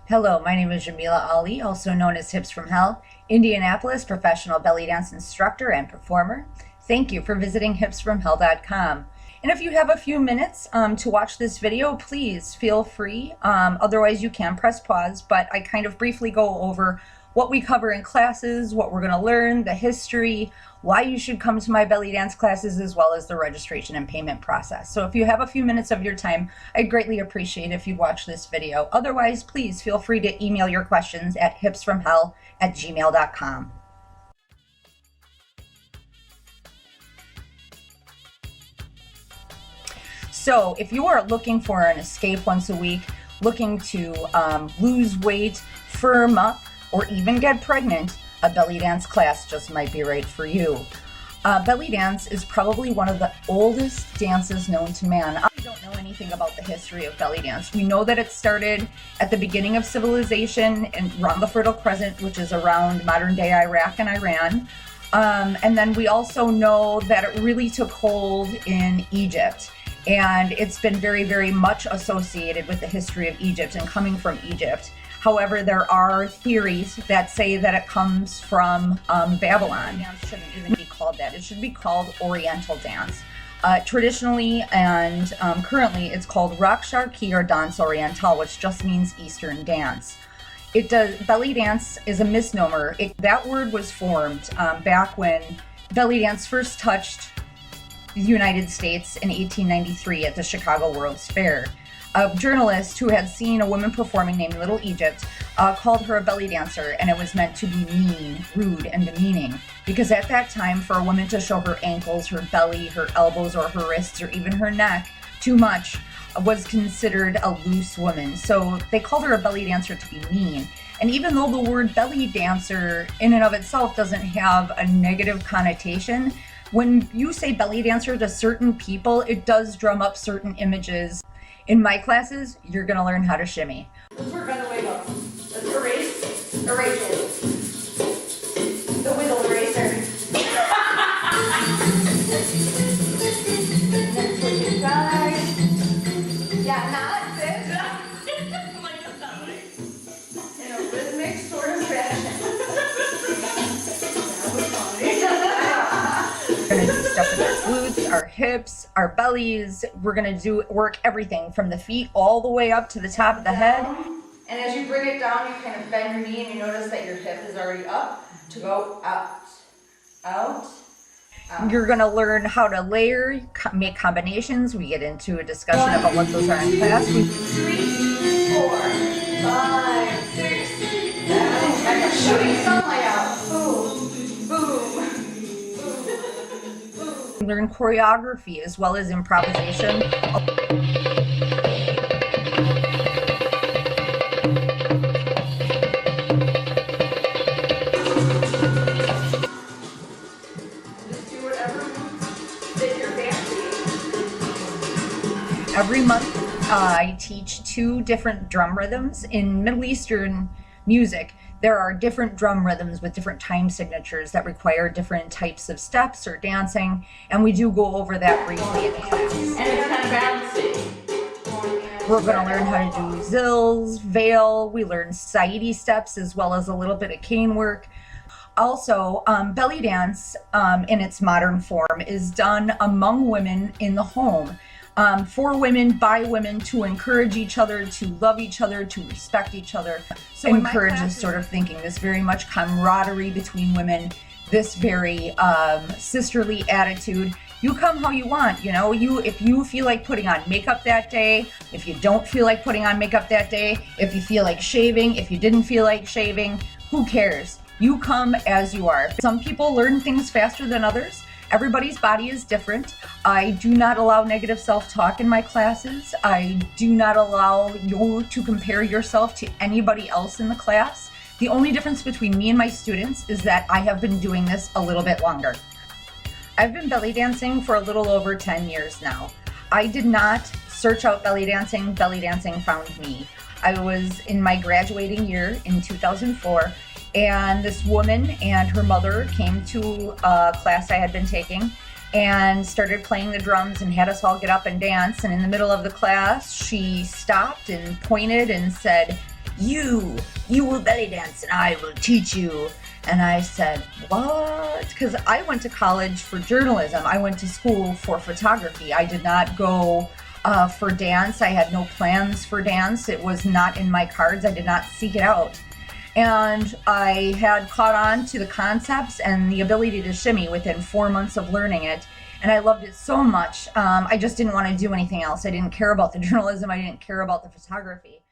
Hello, my name is Jamila Ali, also known as Hips from Hell, Indianapolis professional belly dance instructor and performer. Thank you for visiting hipsfromhell.com. And if you have a few minutes to watch this video, please feel free. Otherwise, you can press pause, but I kind of briefly go over what we cover in classes, what we're going to learn, the history, why you should come to my belly dance classes, as well as the registration and payment process. So if you have a few minutes of your time, I'd greatly appreciate if you watch this video. Otherwise, please feel free to email your questions at hipsfromhell@gmail.com. So if you are looking for an escape once a week, looking to lose weight, firm up, or even get pregnant, a belly dance class just might be right for you. Belly dance is probably one of the oldest dances known to man. I don't know anything about the history of belly dance. We know that it started at the beginning of civilization and around the Fertile Crescent, which is around modern day Iraq and Iran. And then we also know that it really took hold in Egypt. And it's been very, very much associated with the history of Egypt and coming from Egypt. However, there are theories that say that it comes from Babylon. Dance shouldn't even be called that. It should be called Oriental dance. Traditionally and currently, it's called Raqs Sharqi or Danse Orientale, which just means Eastern dance. Belly dance is a misnomer. That word was formed back when belly dance first touched the United States in 1893 at the Chicago World's Fair. A journalist who had seen a woman performing named Little Egypt called her a belly dancer, and it was meant to be mean, rude, and demeaning. Because at that time, for a woman to show her ankles, her belly, her elbows, or her wrists, or even her neck too much was considered a loose woman. So they called her a belly dancer to be mean. And even though the word belly dancer in and of itself doesn't have a negative connotation, when you say belly dancer to certain people, it does drum up certain images. In my classes, you're going to learn how to shimmy. Let's work on the wiggle. Let's erase it. The wiggle eraser. And then switch it side. Yeah, not this. In a rhythmic sort of fashion. We're going to do stuff with our glutes, our hips, our bellies. We're going to work everything from the feet all the way up to the top of the head. And as you bring it down, you kind of bend your knee and you notice that your hip is already up to go out, out, out. You're going to learn how to layer, make combinations. We get into a discussion about what those are in class. 3, 4, 5, 6, 7. Like a shooting sunlight out. Boom, boom. Learn choreography as well as improvisation. Just do whatever fit your fancy. Every month I teach 2 different drum rhythms. In Middle Eastern music, there are different drum rhythms with different time signatures that require different types of steps or dancing, and we do go over that briefly in class. And it's kind of balancing. We're going to learn how to do zills, veil. We learn Saidi steps as well as a little bit of cane work. Also, belly dance in its modern form is done among women in the home. For women, by women, to encourage each other, to love each other, to respect each other. So encourage this sort of thinking, this very much camaraderie between women, this very sisterly attitude. You come how you want, you know, if you feel like putting on makeup that day, if you don't feel like putting on makeup that day, if you feel like shaving, if you didn't feel like shaving, who cares? You come as you are. Some people learn things faster than others. Everybody's body is different. I do not allow negative self-talk in my classes. I do not allow you to compare yourself to anybody else in the class. The only difference between me and my students is that I have been doing this a little bit longer. I've been belly dancing for a little over 10 years now. I did not search out belly dancing found me. I was in my graduating year in 2004, and this woman and her mother came to a class I had been taking and started playing the drums and had us all get up and dance. And in the middle of the class, she stopped and pointed and said, you will belly dance and I will teach you. And I said, what? Because I went to college for journalism. I went to school for photography. I did not go for dance. I had no plans for dance. It was not in my cards. I did not seek it out. And I had caught on to the concepts and the ability to shimmy within 4 months of learning it. And I loved it so much. I just didn't want to do anything else. I didn't care about the journalism. I didn't care about the photography.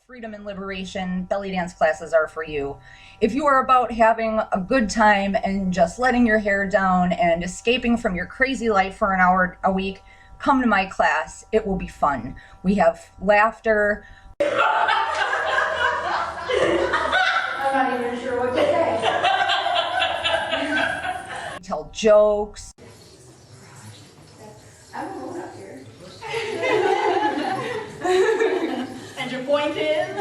Freedom and liberation, belly dance classes are for you. If you are about having a good time and just letting your hair down and escaping from your crazy life for an hour a week, come to my class. It will be fun. We have laughter. I'm not even sure what to say. Tell jokes. I'm alone up here. And your point is?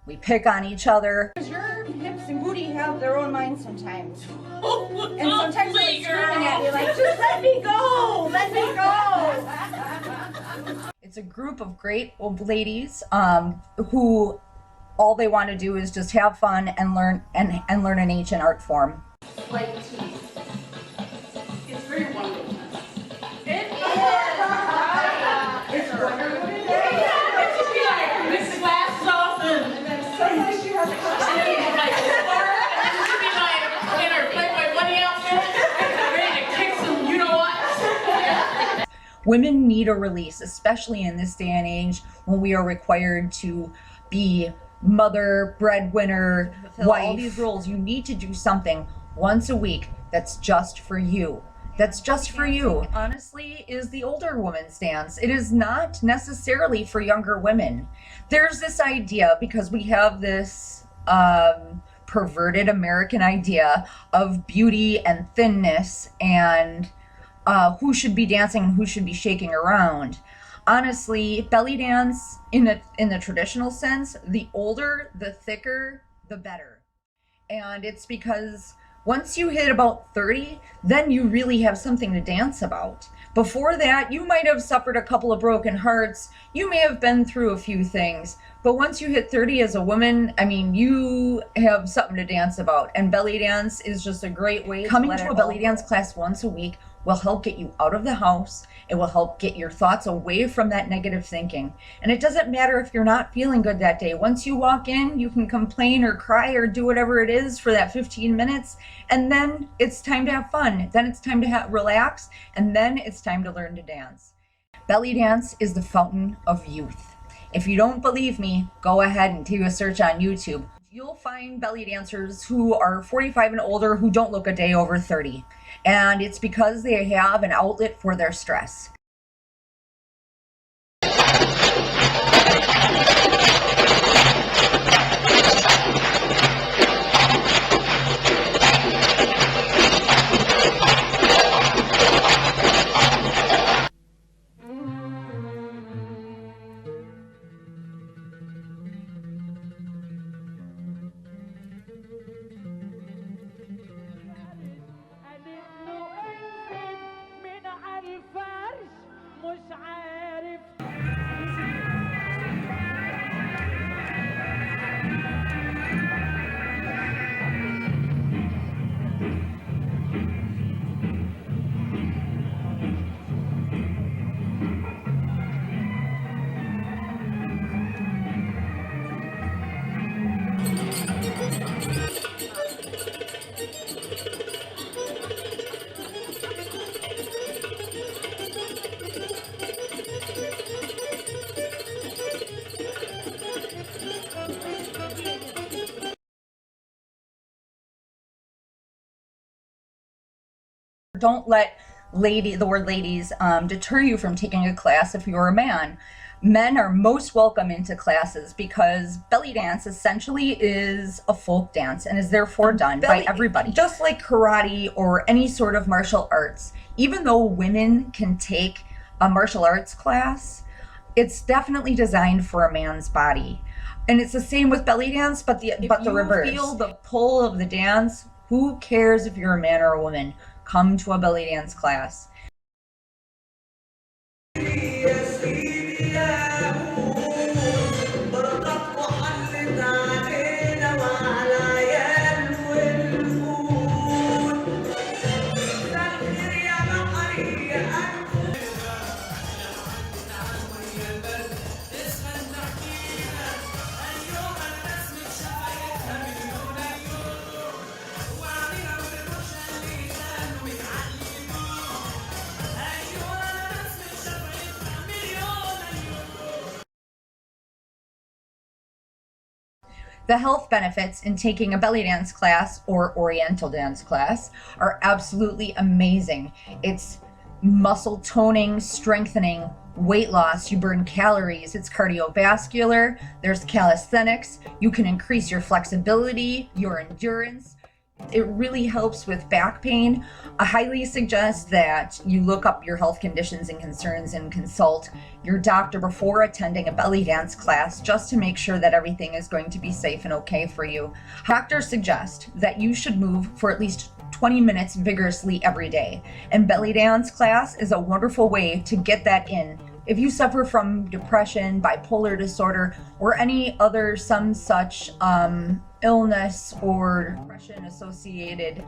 We pick on each other. Because your hips and booty have their own minds sometimes. And sometimes they're screaming at you like, just let me go! Let me go! It's a group of great old ladies who all they want to do is just have fun and learn an ancient art form. Like tea. It's very wonderful. It is. It's wonderful. Mix the glasses off and then sometimes you have to come and then you'd like spark and then you'd be like in her Playboy bunny outfit, ready to kick some you know what. Women need a release, especially in this day and age when we are required to be mother, breadwinner, wife. All these roles. You need to do something once a week that's just for you. That's just for you. Honestly, is the older woman's dance. It is not necessarily for younger women. There's this idea, because we have this perverted American idea of beauty and thinness and who should be dancing and who should be shaking around. Honestly, belly dance in the traditional sense, the older, the thicker, the better. And it's because once you hit about 30, then you really have something to dance about. Before that, you might have suffered a couple of broken hearts. You may have been through a few things. But once you hit 30 as a woman, I mean, you have something to dance about. And belly dance is just a great way. Coming to a belly dance class once a week will help get you out of the house. It will help get your thoughts away from that negative thinking. And it doesn't matter if you're not feeling good that day. Once you walk in, you can complain or cry or do whatever it is for that 15 minutes. And then it's time to have fun. Then it's time to relax. And then it's time to learn to dance. Belly dance is the fountain of youth. If you don't believe me, go ahead and do a search on YouTube. You'll find belly dancers who are 45 and older who don't look a day over 30. And it's because they have an outlet for their stress. Don't let the word ladies deter you from taking a class if you're a man. Men are most welcome into classes because belly dance essentially is a folk dance and is therefore done by everybody. Just like karate or any sort of martial arts, even though women can take a martial arts class, it's definitely designed for a man's body. And it's the same with belly dance, but the reverse. If you feel the pull of the dance, who cares if you're a man or a woman? Come to a belly dance class. Yes, The health benefits in taking a belly dance class or oriental dance class are absolutely amazing. It's muscle toning, strengthening, weight loss, you burn calories, it's cardiovascular, there's calisthenics, you can increase your flexibility, your endurance. It really helps with back pain. I highly suggest that you look up your health conditions and concerns and consult your doctor before attending a belly dance class, just to make sure that everything is going to be safe and okay for you. Doctors suggest that you should move for at least 20 minutes vigorously every day, and belly dance class is a wonderful way to get that in. If you suffer from depression, bipolar disorder, or any other such illness or depression associated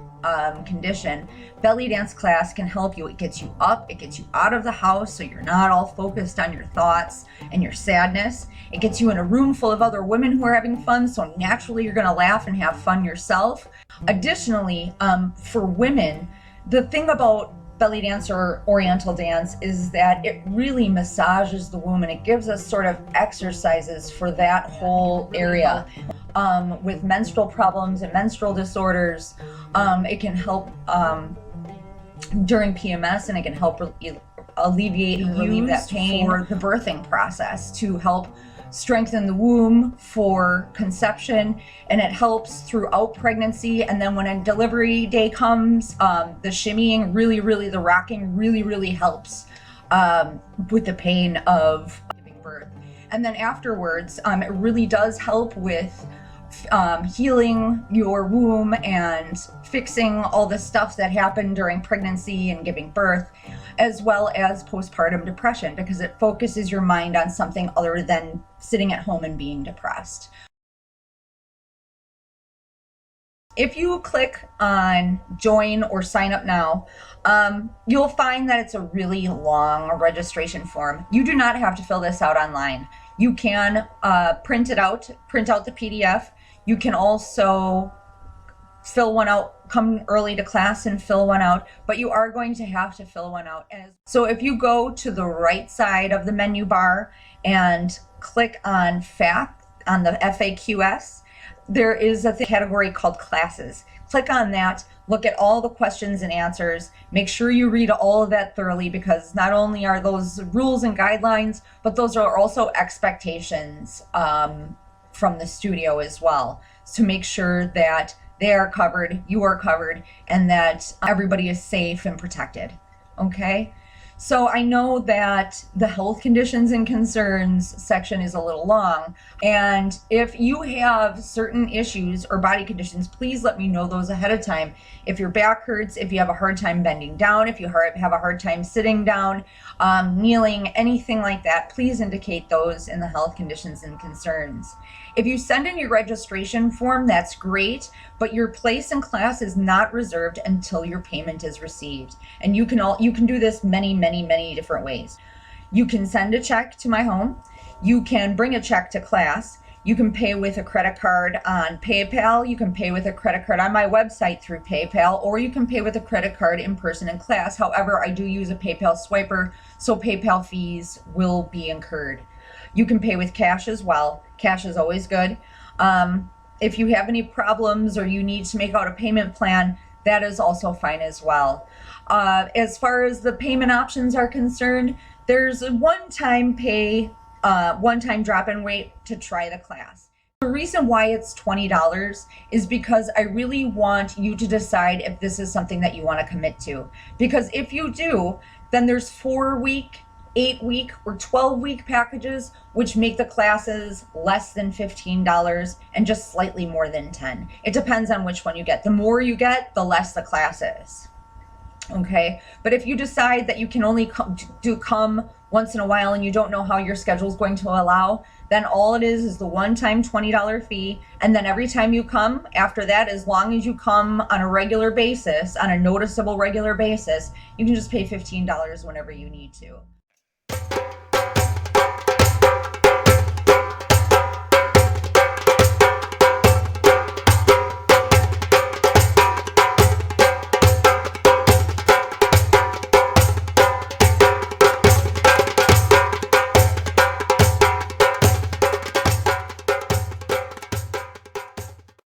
condition, belly dance class can help you. It gets you up, it gets you out of the house so you're not all focused on your thoughts and your sadness. It gets you in a room full of other women who are having fun, so naturally you're gonna laugh and have fun yourself. Additionally, for women, the thing about belly dance or oriental dance is that it really massages the womb, and it gives us sort of exercises for that whole area. With menstrual problems and menstrual disorders, it can help during PMS, and it can help alleviate and relieve that pain for the birthing process, to help strengthen the womb for conception, and it helps throughout pregnancy. And then when a delivery day comes, the shimmying really, the rocking really helps with the pain of giving birth. And then afterwards, it really does help with healing your womb and fixing all the stuff that happened during pregnancy and giving birth, as well as postpartum depression, because it focuses your mind on something other than sitting at home and being depressed. If you click on join or sign up now, you'll find that it's a really long registration form. You do not have to fill this out online. You can print out the PDF. You can also fill one out, come early to class and fill one out, but you are going to have to fill one out. So if you go to the right side of the menu bar and click on on the FAQS, there is a category called classes. Click on that, look at all the questions and answers, make sure you read all of that thoroughly, because not only are those rules and guidelines, but those are also expectations from the studio as well, to make sure that they are covered, you are covered, and that everybody is safe and protected. Okay? So I know that the health conditions and concerns section is a little long, and if you have certain issues or body conditions, please let me know those ahead of time. If your back hurts, if you have a hard time bending down, if you have a hard time sitting down, kneeling, anything like that, please indicate those in the health conditions and concerns. If you send in your registration form, that's great, but your place in class is not reserved until your payment is received. And you can do this many different ways. You can send a check to my home. You can bring a check to class. You can pay with a credit card on PayPal. You can pay with a credit card on my website through PayPal, or you can pay with a credit card in person in class. However, I do use a PayPal swiper, so PayPal fees will be incurred. You can pay with cash as well. Cash is always good. If you have any problems or you need to make out a payment plan, that is also fine as well. As far as the payment options are concerned, there's a one-time pay, one-time drop-in rate to try the class. The reason why it's $20 is because I really want you to decide if this is something that you want to commit to. Because if you do, then there's 4-week, 8-week, or 12-week packages, which make the classes less than $15 and just slightly more than $10. It depends on which one you get. The more you get, the less the class is. Okay, but if you decide that you can only come once in a while and you don't know how your schedule is going to allow, then all it is the one-time $20 fee, and then every time you come after that, as long as you come on a regular basis, on a noticeable regular basis, you can just pay $15 whenever you need to.